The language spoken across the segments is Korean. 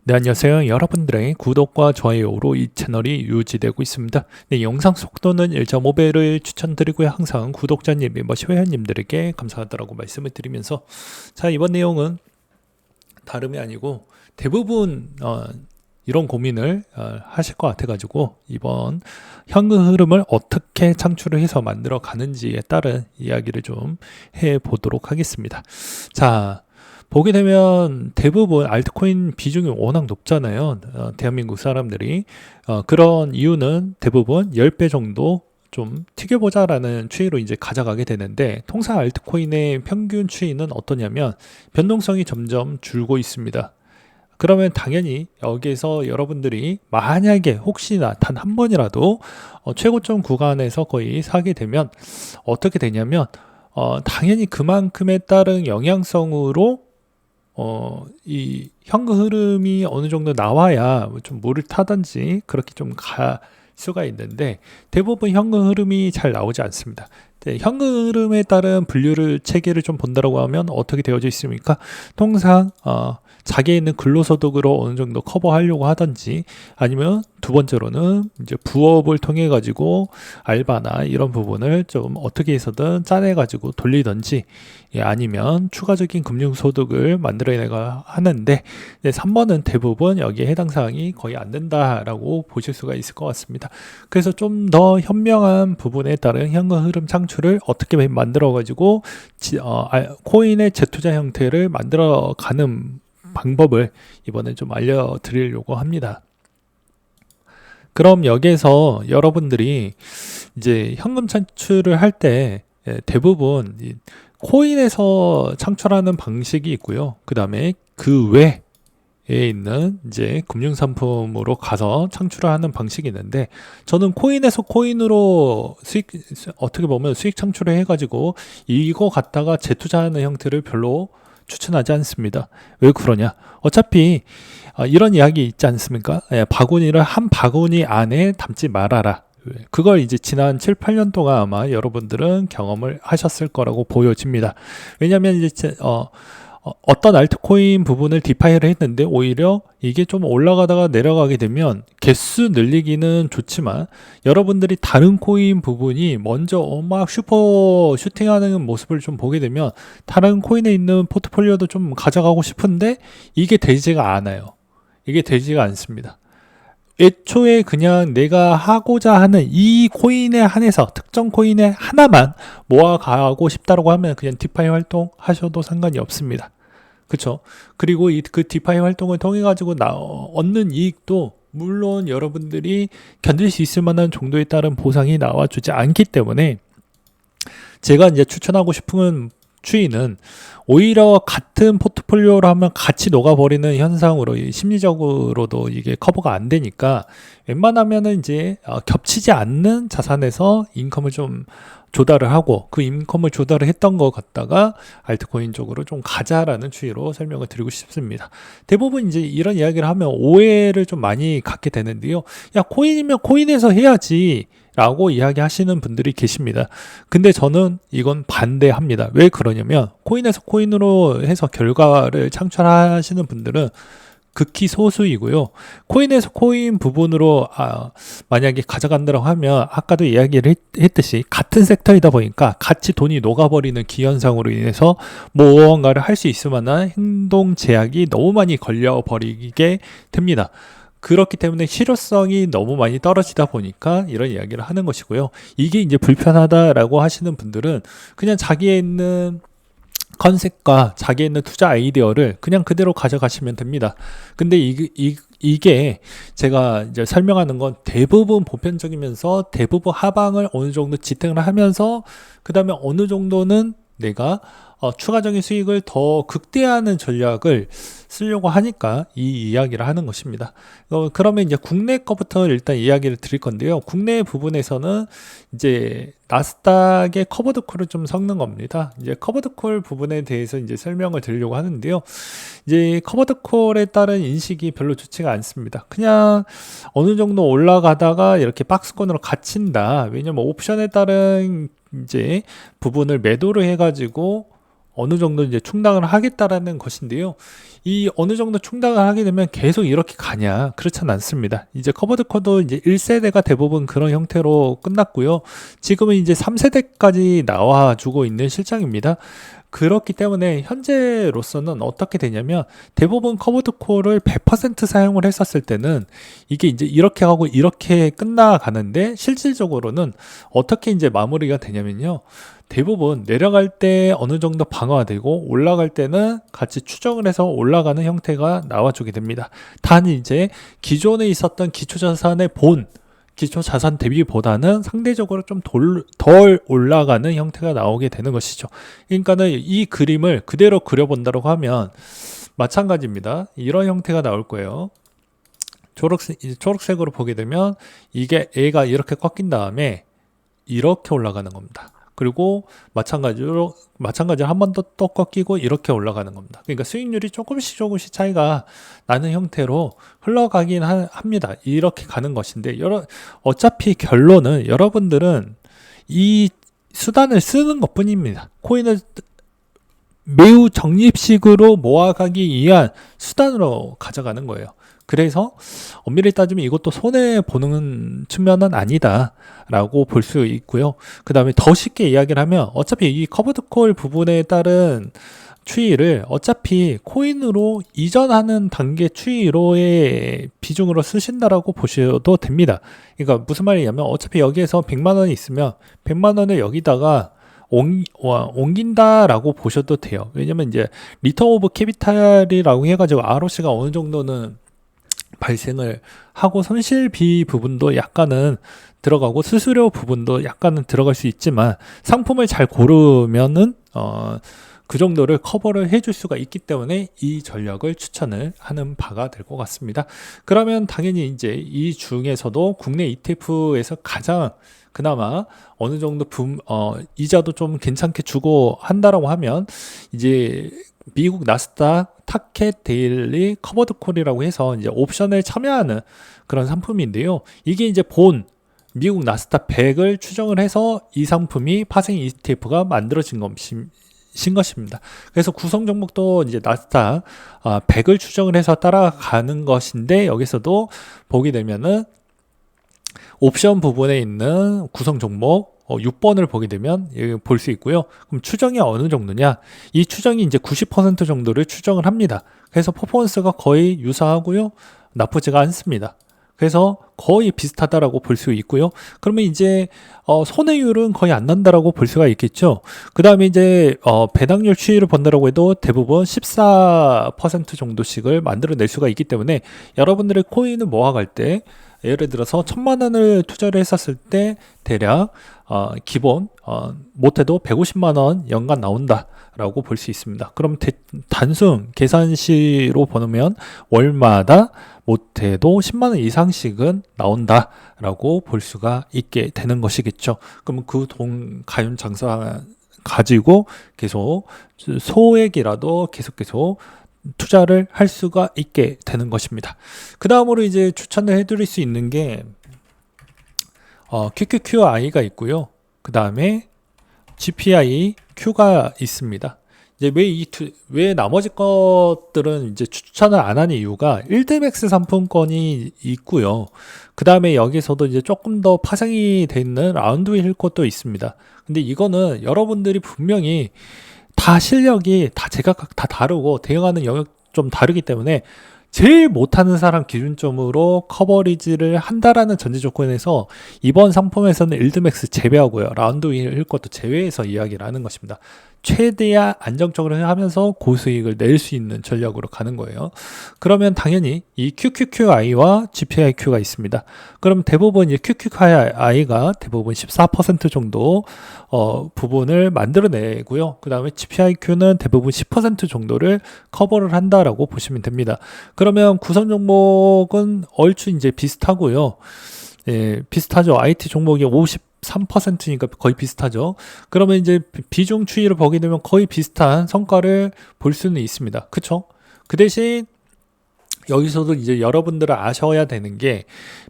네, 안녕하세요. 여러분들의 구독과 좋아요로 이 채널이 유지되고 있습니다. 네, 영상 속도는 1.5배를 추천드리고요. 항상 구독자님, 멤버십 회원님들에게 감사하다라고 말씀을 드리면서 자, 이번 내용은 다름이 아니고 대부분 이런 고민을 하실 것 같아가지고 이번 현금 흐름을 어떻게 창출을 해서 만들어 가는지에 따른 이야기를 좀 해보도록 하겠습니다. 자, 보게 되면 대부분 알트코인 비중이 워낙 높잖아요. 대한민국 사람들이. 그런 이유는 대부분 10배 정도 좀 튀겨보자라는 추이로 이제 가져가게 되는데, 통상 알트코인의 평균 추이는 어떠냐면 변동성이 점점 줄고 있습니다. 그러면 당연히 여기에서 여러분들이 만약에 혹시나 단 한 번이라도 최고점 구간에서 거의 사게 되면 어떻게 되냐면 당연히 그만큼에 따른 영향성으로 이 현금 흐름이 어느 정도 나와야 좀 물을 타든지 그렇게 좀 갈 수가 있는데, 대부분 현금 흐름이 잘 나오지 않습니다. 네, 현금 흐름에 따른 분류를 체계를 좀 본다라고 하면 어떻게 되어져 있습니까? 통상 자기에 있는 근로소득으로 어느 정도 커버하려고 하든지, 아니면 두 번째로는 이제 부업을 통해 가지고 알바나 이런 부분을 좀 어떻게 해서든 짜내 가지고 돌리든지, 아니면 추가적인 금융소득을 만들어내가 하는데, 3번은 대부분 여기에 해당 사항이 거의 안 된다라고 보실 수가 있을 것 같습니다. 그래서 좀 더 현명한 부분에 따른 현금 흐름 창출을 어떻게 만들어 가지고 코인의 재투자 형태를 만들어 가는 방법을 이번에 좀 알려드리려고 합니다. 그럼 여기에서 여러분들이 이제 현금 창출을 할 때 대부분 코인에서 창출하는 방식이 있고요. 그 다음에 그 외에 있는 이제 금융상품으로 가서 창출을 하는 방식이 있는데, 저는 코인에서 코인으로 어떻게 보면 수익 창출을 해가지고 이거 갖다가 재투자하는 형태를 별로 추천하지 않습니다. 왜 그러냐? 어차피 이런 이야기 있지 않습니까? 바구니를 한 바구니 안에 담지 말아라. 그걸 이제 지난 7, 8년 동안 아마 여러분들은 경험을 하셨을 거라고 보여집니다. 왜냐하면 이제 어떤 알트코인 부분을 디파이를 했는데 오히려 이게 좀 올라가다가 내려가게 되면 개수 늘리기는 좋지만, 여러분들이 다른 코인 부분이 먼저 막 슈퍼 슈팅하는 모습을 좀 보게 되면 다른 코인에 있는 포트폴리오도 좀 가져가고 싶은데 이게 되지가 않아요. 이게 되지가 않습니다. 애초에 그냥 내가 하고자 하는 이 코인에 한해서 특정 코인에 하나만 모아가고 싶다고 하면 그냥 디파이 활동 하셔도 상관이 없습니다. 그쵸? 그리고 그 디파이 활동을 통해 가지고 얻는 이익도 물론 여러분들이 견딜 수 있을 만한 정도에 따른 보상이 나와주지 않기 때문에, 제가 이제 추천하고 싶은 추이는 오히려 같은 포트폴리오로 하면 같이 녹아버리는 현상으로 심리적으로도 이게 커버가 안 되니까, 웬만하면은 이제 겹치지 않는 자산에서 인컴을 좀 조달을 하고, 그 인컴을 조달을 했던 거 갖다가 알트코인 쪽으로 좀 가자라는 추이로 설명을 드리고 싶습니다. 대부분 이제 이런 이야기를 하면 오해를 좀 많이 갖게 되는데요. 야, 코인이면 코인에서 해야지 라고 이야기하시는 분들이 계십니다. 근데 저는 이건 반대합니다. 왜 그러냐면 코인에서 코인으로 해서 결과를 창출하시는 분들은 극히 소수이고요. 코인에서 코인 부분으로 만약에 가져간다고 하면 아까도 이야기를 했듯이 같은 섹터이다 보니까 같이 돈이 녹아버리는 기현상으로 인해서 무언가를 할 수 있을 만한 행동 제약이 너무 많이 걸려버리게 됩니다. 그렇기 때문에 실효성이 너무 많이 떨어지다 보니까 이런 이야기를 하는 것이고요. 이게 이제 불편하다라고 하시는 분들은 그냥 자기에 있는 컨셉과 자기에 있는 투자 아이디어를 그냥 그대로 가져가시면 됩니다. 근데 이게 제가 이제 설명하는 건 대부분 보편적이면서 대부분 하방을 어느 정도 지탱을 하면서 그 다음에 어느 정도는 내가 추가적인 수익을 더 극대화하는 전략을 쓰려고 하니까 이 이야기를 하는 것입니다. 그러면 이제 국내 거부터 일단 이야기를 드릴 건데요. 국내 부분에서는 이제 나스닥의 커버드 콜을 좀 섞는 겁니다. 이제 커버드 콜 부분에 대해서 이제 설명을 드리려고 하는데요. 이제 커버드 콜에 따른 인식이 별로 좋지가 않습니다. 그냥 어느 정도 올라가다가 이렇게 박스권으로 갇힌다. 왜냐면 옵션에 따른 이제 부분을 매도를 해가지고 어느 정도 이제 충당을 하겠다라는 것인데요. 이 어느 정도 충당을 하게 되면 계속 이렇게 가냐? 그렇진 않습니다. 이제 커버드코도 이제 1세대가 대부분 그런 형태로 끝났고요. 지금은 이제 3세대까지 나와주고 있는 실정입니다. 그렇기 때문에 현재로서는 어떻게 되냐면 대부분 커버드코를 100% 사용을 했었을 때는 이게 이제 이렇게 하고 이렇게 끝나가는데 실질적으로는 어떻게 이제 마무리가 되냐면요. 대부분 내려갈 때 어느 정도 방어되고 올라갈 때는 같이 추정을 해서 올라가는 형태가 나와주게 됩니다. 단 이제 기존에 있었던 기초자산의 기초자산 대비보다는 상대적으로 좀 덜 올라가는 형태가 나오게 되는 것이죠. 그러니까는 이 그림을 그대로 그려본다고 하면 마찬가지입니다. 이런 형태가 나올 거예요. 초록색으로 보게 되면 이게 A가 이렇게 꺾인 다음에 이렇게 올라가는 겁니다. 그리고 마찬가지로 한 번 더 또 꺾이고 이렇게 올라가는 겁니다. 그러니까 수익률이 조금씩 차이가 나는 형태로 흘러가긴 합니다. 이렇게 가는 것인데 어차피 결론은 여러분들은 이 수단을 쓰는 것뿐입니다. 코인을 매우 적립식으로 모아가기 위한 수단으로 가져가는 거예요. 그래서 엄밀히 따지면 이것도 손해보는 측면은 아니다 라고 볼 수 있고요. 그 다음에 더 쉽게 이야기를 하면 어차피 이 커버드콜 부분에 따른 추이를 어차피 코인으로 이전하는 단계 추이로의 비중으로 쓰신다라고 보셔도 됩니다. 그러니까 무슨 말이냐면 어차피 여기에서 100만 원이 있으면 100만 원을 여기다가 옮긴다라고 보셔도 돼요. 왜냐면 이제 리턴 오브 캐피탈이라고 해가지고 ROC가 어느 정도는 발생을 하고 손실비 부분도 약간은 들어가고 수수료 부분도 약간은 들어갈 수 있지만 상품을 잘 고르면은 그 정도를 커버를 해줄 수가 있기 때문에 이 전략을 추천을 하는 바가 될 것 같습니다. 그러면 당연히 이제 이 중에서도 국내 ETF에서 가장 그나마 어느 정도 이자도 좀 괜찮게 주고 한다라고 하면 이제 미국 나스닥 타켓 데일리 커버드 콜이라고 해서 이제 옵션에 참여하는 그런 상품인데요. 이게 이제 미국 나스닥 100을 추정을 해서 이 상품이 파생 ETF가 만들어진 것입니다. 그래서 구성 종목도 이제 나스닥 100을 추정을 해서 따라가는 것인데 여기서도 보게 되면은 옵션 부분에 있는 구성 종목 6번을 보게 되면 볼 수 있고요. 그럼 추정이 어느 정도냐? 이 추정이 이제 90% 정도를 추정을 합니다. 그래서 퍼포먼스가 거의 유사하고요. 나쁘지가 않습니다. 그래서 거의 비슷하다라고 볼 수 있고요. 그러면 이제 손해율은 거의 안 난다라고 볼 수가 있겠죠. 그 다음에 이제 배당률 추이를 본다라고 해도 대부분 14% 정도씩을 만들어낼 수가 있기 때문에 여러분들의 코인을 모아갈 때 예를 들어서 1,000만 원을 투자를 했었을 때 대략 기본 못해도 150만 원 연간 나온다라고 볼 수 있습니다. 그럼 단순 계산시로 보면 월마다 못해도 10만 원 이상씩은 나온다라고 볼 수가 있게 되는 것이겠죠. 그러면 그 돈 가윤 장사 가지고 계속 소액이라도 계속 투자를 할 수가 있게 되는 것입니다. 그 다음으로 이제 추천을 해드릴 수 있는 게 QQQI가 있고요. 그 다음에 GPIQ가 있습니다. 이제 왜 나머지 것들은 이제 추천을 안 하는 이유가 1드맥스 상품권이 있고요. 그 다음에 여기서도 이제 조금 더 파생이 돼 있는 라운드 힐 것도 있습니다. 근데 이거는 여러분들이 분명히 다 실력이 다 제각각 다 다르고 대응하는 영역 좀 다르기 때문에 제일 못하는 사람 기준점으로 커버리지를 한다라는 전제 조건에서 이번 상품에서는 1드맥스 제외하고요. 라운드 힐 것도 제외해서 이야기를 하는 것입니다. 최대한 안정적으로 하면서 고수익을 낼 수 있는 전략으로 가는 거예요. 그러면 당연히 이 QQQI와 GPIQ가 있습니다. 그럼 대부분 이 QQQI가 대부분 14% 정도 부분을 만들어내고요. 그 다음에 GPIQ는 대부분 10% 정도를 커버를 한다라고 보시면 됩니다. 그러면 구성 종목은 얼추 이제 비슷하고요. 예, 비슷하죠. IT 종목이 53%니까 거의 비슷하죠. 그러면 이제 비중 추이를 보게 되면 거의 비슷한 성과를 볼 수는 있습니다. 그쵸? 그 대신 여기서도 이제 여러분들은 아셔야 되는 게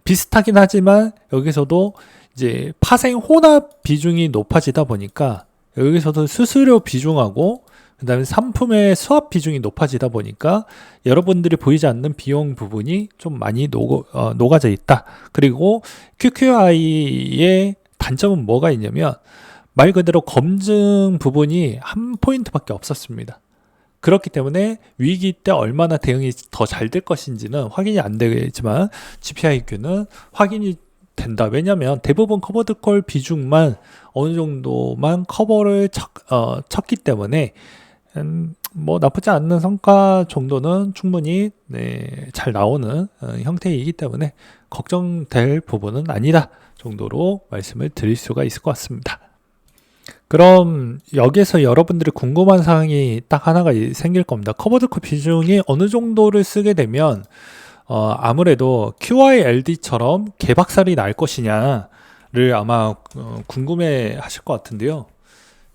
비슷하긴 하지만 여기서도 이제 파생 혼합 비중이 높아지다 보니까 여기서도 수수료 비중하고 그다음에 상품의 수합 비중이 높아지다 보니까 여러분들이 보이지 않는 비용 부분이 좀 많이 녹아져 있다. 그리고 QQI의 단점은 뭐가 있냐면 말 그대로 검증 부분이 한 포인트밖에 없었습니다. 그렇기 때문에 위기 때 얼마나 대응이 더 잘 될 것인지는 확인이 안 되지만 GPIQ는 확인이 된다. 왜냐하면 대부분 커버드콜 비중만 어느 정도만 커버를 쳤기 때문에 뭐 나쁘지 않는 성과 정도는 충분히 잘 나오는 형태이기 때문에 걱정될 부분은 아니다 정도로 말씀을 드릴 수가 있을 것 같습니다. 그럼 여기서 여러분들이 궁금한 사항이 딱 하나가 생길 겁니다. 커버드콜 비중이 어느 정도를 쓰게 되면 아무래도 QILD처럼 개박살이 날 것이냐를 아마 궁금해 하실 것 같은데요.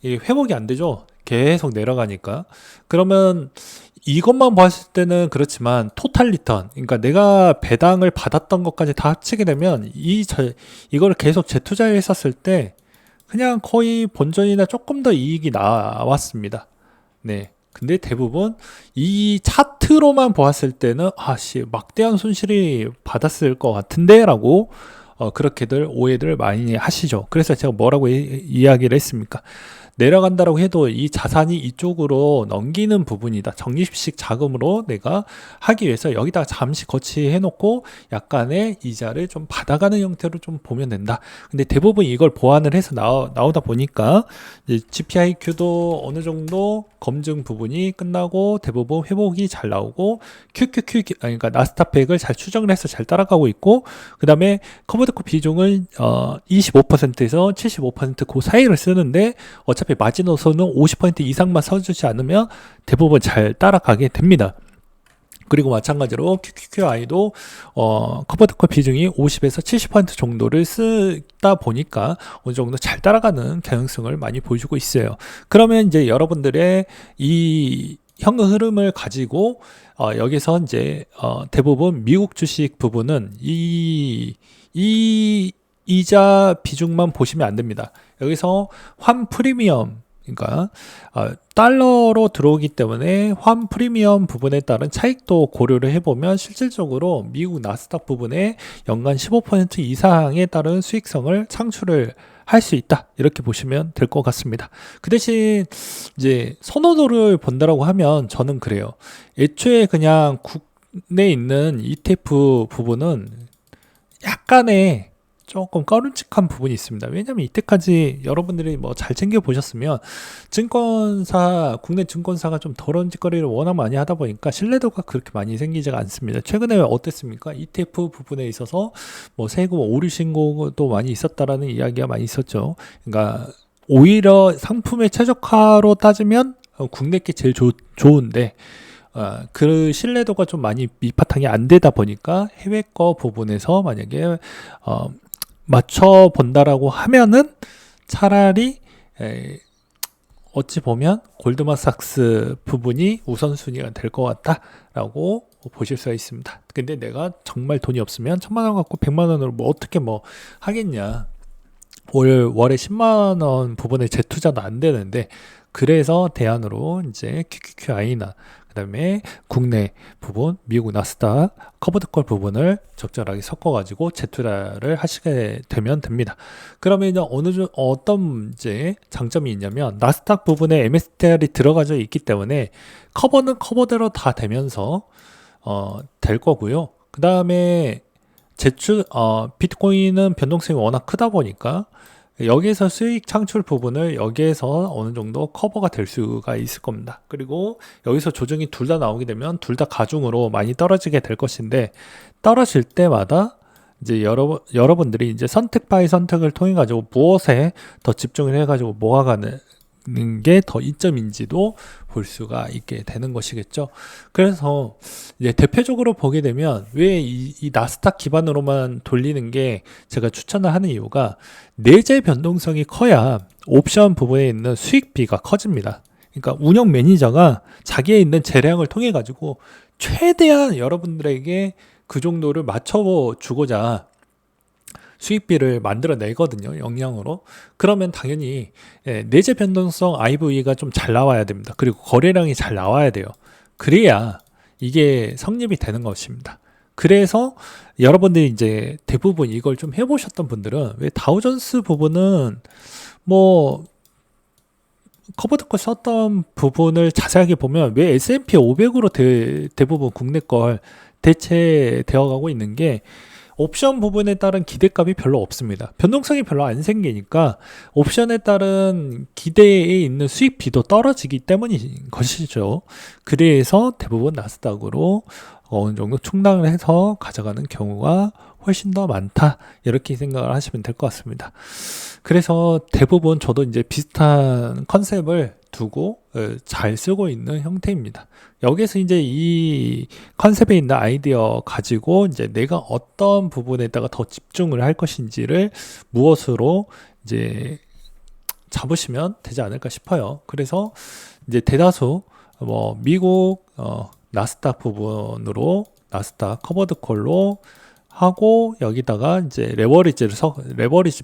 이 회복이 안 되죠. 계속 내려가니까. 그러면 이것만 봤을 때는 그렇지만 토탈 리턴, 그러니까 내가 배당을 받았던 것까지 다 합치게 되면 이걸 계속 재투자했었을 때 그냥 거의 본전이나 조금 더 이익이 나왔습니다. 네. 근데 대부분 이 차트로만 보았을 때는 막대한 손실이 받았을 것 같은데 라고 그렇게들 오해들 많이 하시죠. 그래서 제가 뭐라고 이야기를 했습니까? 내려간다라고 해도 이 자산이 이쪽으로 넘기는 부분이다. 적립식 자금으로 내가 하기 위해서 여기다가 잠시 거치해 놓고 약간의 이자를 좀 받아가는 형태로 좀 보면 된다. 근데 대부분 이걸 보완을 해서 나오다 보니까 이제 GPIQ도 어느 정도 검증 부분이 끝나고 대부분 회복이 잘 나오고 그러니까 나스닥100을 잘 추정을 해서 잘 따라가고 있고, 그 다음에 커버드콜 비중은 25%에서 75% 그 사이를 쓰는데 어차피 마지노선은 50% 이상만 써주지 않으면 대부분 잘 따라가게 됩니다. 그리고 마찬가지로 QQI도 커버드콜 비중이 50에서 70% 정도를 쓰다 보니까 어느 정도 잘 따라가는 경향성을 많이 보여주고 있어요. 그러면 이제 여러분들의 이 현금 흐름을 가지고 여기서 이제 대부분 미국 주식 부분은 이 이자 비중만 보시면 안 됩니다. 여기서 환 프리미엄, 그러니까 달러로 들어오기 때문에 환 프리미엄 부분에 따른 차익도 고려를 해보면 실질적으로 미국 나스닥 부분에 연간 15% 이상에 따른 수익성을 창출을 할 수 있다, 이렇게 보시면 될 것 같습니다. 그 대신 이제 선호도를 본다라고 하면 저는 그래요. 애초에 그냥 국내에 있는 ETF 부분은 약간의 조금 꺼름칙한 부분이 있습니다. 왜냐하면 이때까지 여러분들이 뭐 잘 챙겨 보셨으면 국내 증권사가 좀 더러운 짓거리를 워낙 많이 하다 보니까 신뢰도가 그렇게 많이 생기지가 않습니다. 최근에 어땠습니까? ETF 부분에 있어서 뭐 세금 오류 신고도 많이 있었다라는 이야기가 많이 있었죠. 그러니까 오히려 상품의 최적화로 따지면 국내 게 제일 좋은데 그 신뢰도가 좀 많이 밑바탕이 안 되다 보니까 해외 거 부분에서 만약에 맞춰 본다라고 하면은 차라리 어찌 보면 골드만삭스 부분이 우선순위가 될 것 같다라고 보실 수가 있습니다. 근데 내가 정말 돈이 없으면 1,000만 원 갖고 100만 원으로 뭐 어떻게 뭐 하겠냐. 월에 10만 원 부분에 재투자도 안 되는데, 그래서 대안으로 이제 QQQI나 그다음에 국내 부분, 미국 나스닥 커버드콜 부분을 적절하게 섞어가지고 재투자를 하시게 되면 됩니다. 그러면 이제 어떤 이제 장점이 있냐면 나스닥 부분에 MSTR이 들어가져 있기 때문에 커버는 커버대로 다 되면서 될 거고요. 그 다음에 비트코인은 변동성이 워낙 크다 보니까 여기에서 수익 창출 부분을 여기에서 어느 정도 커버가 될 수가 있을 겁니다. 그리고 여기서 조정이 둘 다 나오게 되면 둘 다 가중으로 많이 떨어지게 될 것인데, 떨어질 때마다 이제 여러분들이 이제 선택 바이 선택을 통해 가지고 무엇에 더 집중을 해 가지고 모아가는 게 더 이점인지도 볼 수가 있게 되는 것이겠죠. 그래서 이제 대표적으로 보게 되면 왜 이 나스닥 기반으로만 돌리는 게 제가 추천을 하는 이유가, 내재 변동성이 커야 옵션 부분에 있는 수익비가 커집니다. 그러니까 운영 매니저가 자기의 있는 재량을 통해 가지고 최대한 여러분들에게 그 정도를 맞춰 주고자 수익비를 만들어내거든요. 영향으로. 그러면 당연히 내재 변동성 IV가 좀 잘 나와야 됩니다. 그리고 거래량이 잘 나와야 돼요. 그래야 이게 성립이 되는 것입니다. 그래서 여러분들이 이제 대부분 이걸 좀 해보셨던 분들은 왜 다우존스 부분은 뭐 커버드걸 썼던 부분을 자세하게 보면 왜 S&P 500으로 대부분 국내 걸 대체되어 가고 있는 게 옵션 부분에 따른 기대감이 별로 없습니다. 변동성이 별로 안 생기니까 옵션에 따른 기대에 있는 수익비도 떨어지기 때문인 것이죠. 그래서 대부분 나스닥으로 어느 정도 충당을 해서 가져가는 경우가 훨씬 더 많다. 이렇게 생각을 하시면 될 것 같습니다. 그래서 대부분 저도 이제 비슷한 컨셉을 두고 잘 쓰고 있는 형태입니다. 여기서 이제 이 컨셉에 있는 아이디어 가지고 이제 내가 어떤 부분에다가 더 집중을 할 것인지를 무엇으로 이제 잡으시면 되지 않을까 싶어요. 그래서 이제 대다수 뭐 미국 나스닥 부분으로 나스닥 커버드 콜로 하고 여기다가 이제 레버리지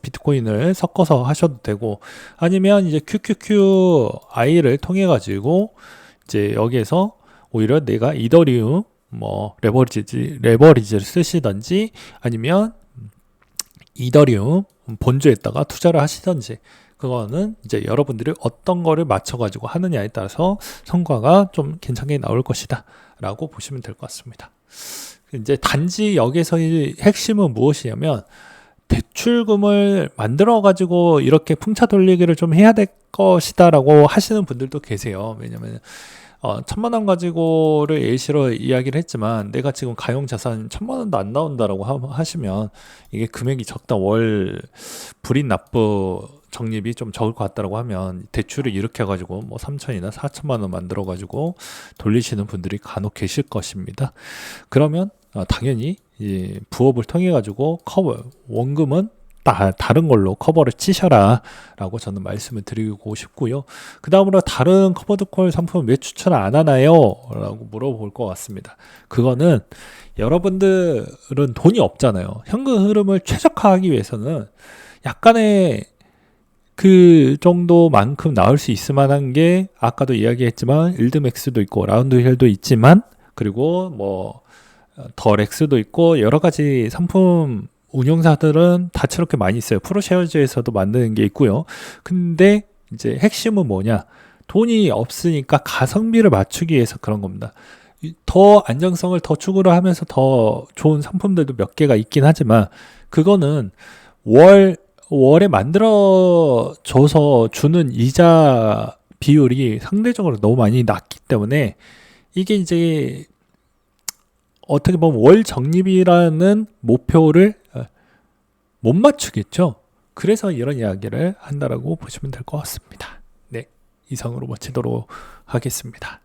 비트코인을 섞어서 하셔도 되고 아니면 이제 QQQI를 통해 가지고 이제 여기에서 오히려 내가 이더리움 뭐 레버리지를 쓰시던지 아니면 이더리움 본주에다가 투자를 하시던지 그거는 이제 여러분들이 어떤 거를 맞춰 가지고 하느냐에 따라서 성과가 좀 괜찮게 나올 것이다 라고 보시면 될 것 같습니다. 이제 단지 여기서의 핵심은 무엇이냐면 대출금을 만들어 가지고 이렇게 풍차 돌리기를 좀 해야 될 것이다 라고 하시는 분들도 계세요. 왜냐면 1,000만 원 가지고를 예시로 이야기를 했지만 내가 지금 가용 자산 1,000만 원도 안 나온다라고 하시면 이게 금액이 적다 월 불인 납부 적립이 좀 적을 것 같다라고 하면 대출을 이렇게 해가지고 뭐 3천이나 4천만 원 만들어가지고 돌리시는 분들이 간혹 계실 것입니다. 그러면 당연히 이 부업을 통해 가지고 원금은 다른 걸로 커버를 치셔라 라고 저는 말씀을 드리고 싶고요. 그 다음으로 다른 커버드콜 상품을 왜 추천 안 하나요? 라고 물어볼 것 같습니다. 그거는 여러분들은 돈이 없잖아요. 현금 흐름을 최적화하기 위해서는 약간의 그 정도만큼 나올 수 있을 만한 게 아까도 이야기했지만 일드맥스도 있고 라운드 힐도 있지만 그리고 뭐 더 렉스도 있고 여러 가지 상품 운용사들은 다채롭게 많이 있어요. 프로쉐어즈에서도 만드는 게 있고요. 근데 이제 핵심은 뭐냐? 돈이 없으니까 가성비를 맞추기 위해서 그런 겁니다. 더 안정성을 더 추구를 하면서 더 좋은 상품들도 몇 개가 있긴 하지만 그거는 월에 만들어줘서 주는 이자 비율이 상대적으로 너무 많이 낮기 때문에 이게 이제 어떻게 보면 월 적립이라는 목표를 못 맞추겠죠. 그래서 이런 이야기를 한다라고 보시면 될 것 같습니다. 네, 이상으로 마치도록 하겠습니다.